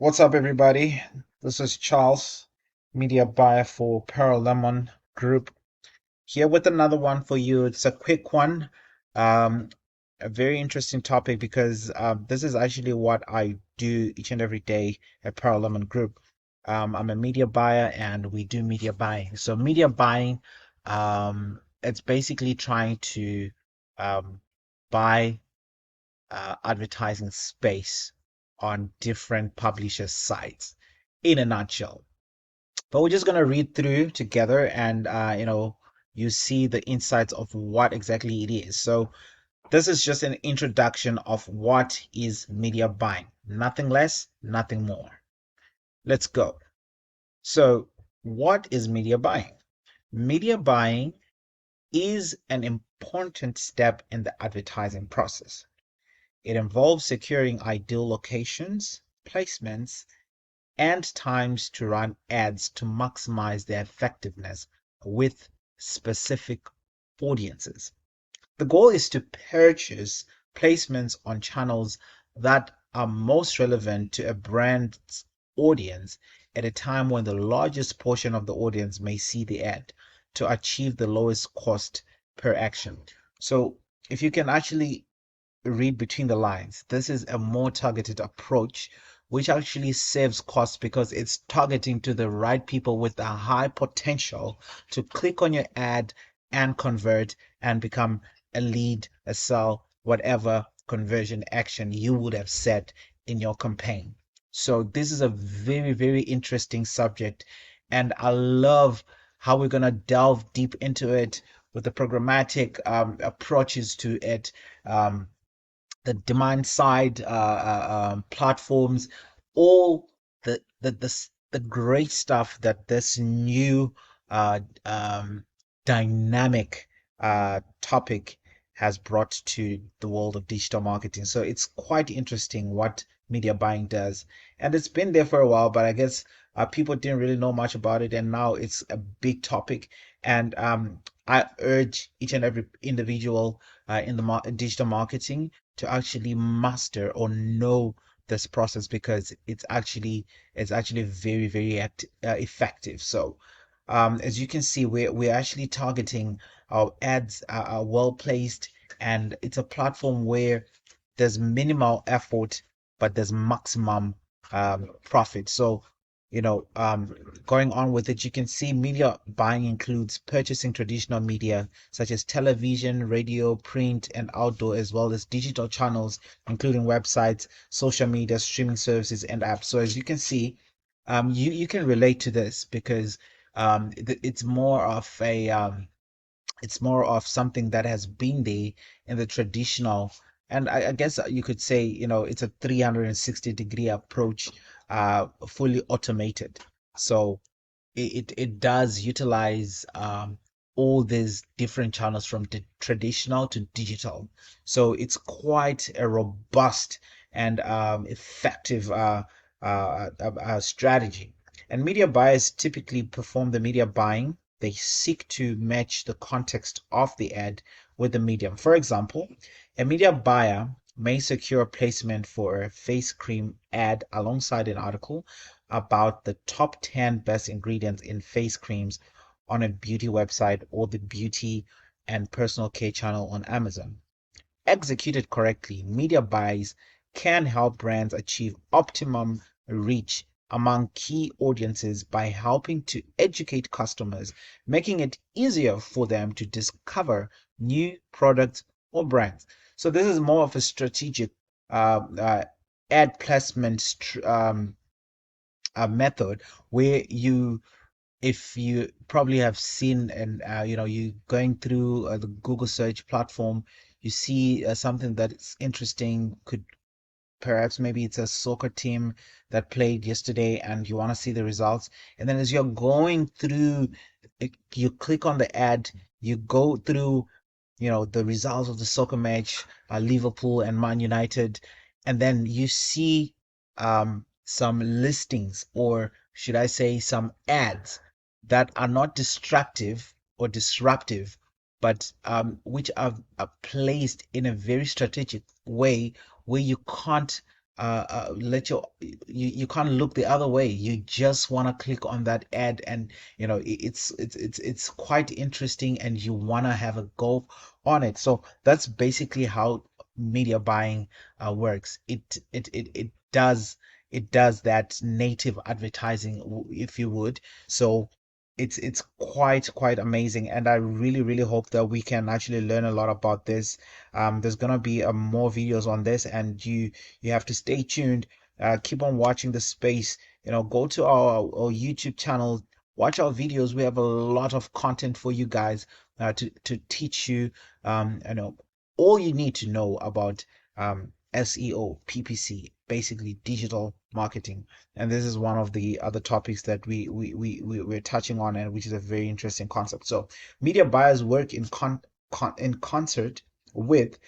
What's up, everybody? This is Charles, media buyer for Pearl Lemon Group, here with another one for you. It's a quick one, um, a very interesting topic because this is actually what I do each and every day at Pearl Lemon Group. I'm a media buyer and we do media buying. So, media buying, it's basically trying to buy advertising space on different publisher sites in a nutshell. But we're just going to read through together and, you see the insights of what exactly it is. So, this is just an introduction of what is media buying. Nothing less, nothing more. Let's go. So, what is media buying? Media buying is an important step in the advertising process. It involves securing ideal locations, placements, and times to run ads to maximize their effectiveness with specific audiences. The goal is to purchase placements on channels that are most relevant to a brand's audience at a time when the largest portion of the audience may see the ad to achieve the lowest cost per action. So, if you can actually read between the lines, this is a more targeted approach which actually saves costs because it's targeting to the right people with a high potential to click on your ad and convert and become a lead, a sell, whatever conversion action you would have set in your campaign. So this is a very, very interesting subject, and I love how we're going to delve deep into it with the programmatic approaches to it, um, the demand side platforms, all the great stuff that this new uh, um, dynamic topic has brought to the world of digital marketing. So it's quite interesting what media buying does, and it's been there for a while, but I guess people didn't really know much about it, and now it's a big topic. And I urge each and every individual in the digital marketing to actually master or know this process because it's actually very, very effective. So as you can see, we're actually targeting our ads are well placed, and it's a platform where there's minimal effort but there's maximum profit. So going on with it, you can see media buying includes purchasing traditional media such as television, radio, print, and outdoor, as well as digital channels, including websites, social media, streaming services, and apps. So as you can see, you can relate to this because it's more of a it's more of something that has been there in the traditional, and I guess you could say, it's a 360-degree approach, fully automated. So it does utilize all these different channels from traditional to digital. So it's quite a robust and effective strategy. And media buyers typically perform the media buying. They seek to match the context of the ad with the medium. For example, a media buyer may secure placement for a face cream ad alongside an article about the top 10 best ingredients in face creams on a beauty website or the beauty and personal care channel on Amazon. Executed correctly, media buys can help brands achieve optimum reach among key audiences by helping to educate customers, making it easier for them to discover new products or brands. So this is more of a strategic ad placement method where if you probably have seen, and you going through the Google search platform, you see something that is interesting, could perhaps maybe it's a soccer team that played yesterday and you want to see the results, and then as you're going through you click on the ad, you go through the results of the soccer match, Liverpool and Man United, and then you see some listings, or should I say some ads that are not destructive or disruptive, but which are placed in a very strategic way where you can't let your you can't look the other way. You just want to click on that ad, and it's quite interesting, and you want to have a go on it. So that's basically how media buying works. It does that native advertising, if you would. So it's quite amazing, and I really hope that we can actually learn a lot about this. There's gonna be more videos on this, and you have to stay tuned. Keep on watching the space. Go to our YouTube channel, watch our videos. We have a lot of content for you guys, to teach you, all you need to know about SEO, PPC, basically digital marketing. And this is one of the other topics that we're touching on, and which is a very interesting concept. So media buyers work in concert with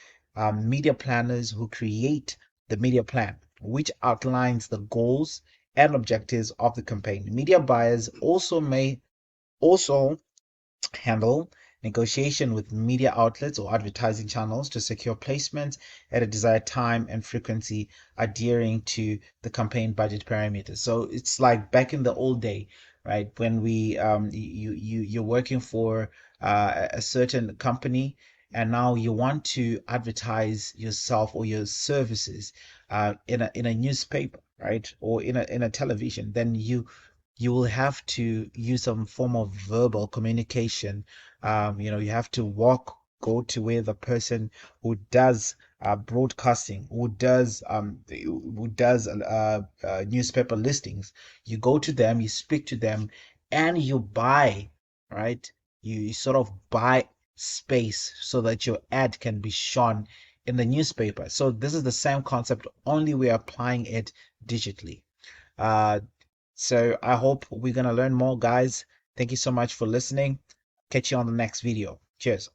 media planners who create the media plan, which outlines the goals and objectives of the campaign. Media buyers also handle negotiation with media outlets or advertising channels to secure placements at a desired time and frequency, adhering to the campaign budget parameters. So it's like back in the old day, right? When you're working for a certain company, and now you want to advertise yourself or your services in a newspaper, right? Or in a television. Then you will have to use some form of verbal communication. You have to go to where the person who does broadcasting, who does newspaper listings. You go to them, you speak to them, and you buy, right? You sort of buy space so that your ad can be shown in the newspaper. So this is the same concept, only we're applying it digitally. Uh, so I hope we're gonna learn more, guys. Thank you so much for listening. Catch you on the next video. Cheers.